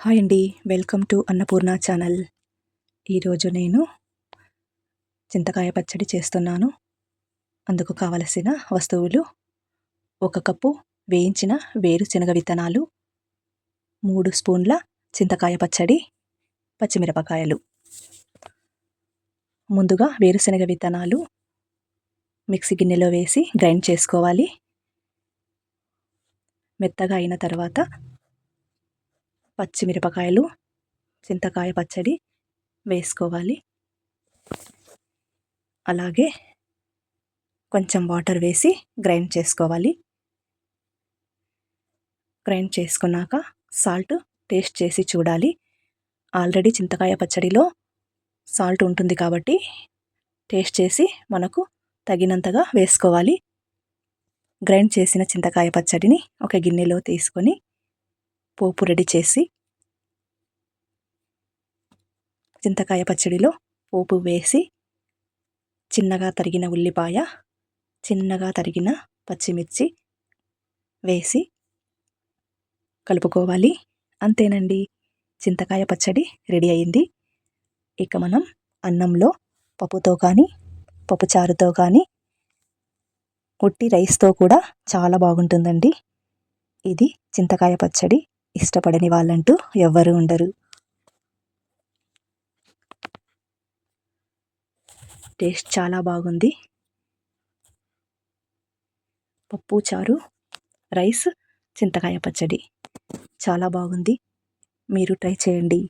Hi అండి, welcome to Annapurna channel. ఈరోజు నేను చింతకాయ పచ్చడి చేస్తున్నాను. అందుకు కావలసిన వస్తువులు: 1 కప్పు వేయించిన వేరుశనగ విత్తనాలు, 3 స్పూన్ల చింతకాయ పచ్చడి, పచ్చిమిరపకాయలు. ముందుగా వేరుశనగ విత్తనాలు మిక్సీ గిన్నెలో వేసి గ్రైండ్ చేసుకోవాలి. మెత్తగా అయిన తర్వాత పచ్చిమిరపకాయలు, చింతకాయ పచ్చడి వేసుకోవాలి. అలాగే కొంచెం వాటర్ వేసి గ్రైండ్ చేసుకోవాలి. గ్రైండ్ చేసుకున్నాక సాల్ట్ టేస్ట్ చేసి చూడాలి. ఆల్రెడీ చింతకాయ పచ్చడిలో సాల్ట్ ఉంటుంది కాబట్టి టేస్ట్ చేసి మనకు తగినంతగా వేసుకోవాలి. గ్రైండ్ చేసిన చింతకాయ పచ్చడిని ఒక గిన్నెలో తీసుకొని పోపు రెడీ చేసి చింతకాయ పచ్చడిలో పోపు వేసి చిన్నగా తరిగిన ఉల్లిపాయ, చిన్నగా తరిగిన పచ్చిమిర్చి వేసి కలుపుకోవాలి. అంతేనండి, చింతకాయ పచ్చడి రెడీ అయింది. ఇక మనం అన్నంలో పప్పుతో కానీ, పప్పుచారుతో కానీ, ఉట్టి రైస్తో కూడా చాలా బాగుంటుందండి. ఇది చింతకాయ పచ్చడి ఇష్టపడని వాళ్ళంటూ ఎవ్వరూ ఉండరు. టేస్ట్ చాలా బాగుంది. పప్పు చారు, రైస్, చింతకాయ పచ్చడి చాలా బాగుంది. మీరు ట్రై చేయండి.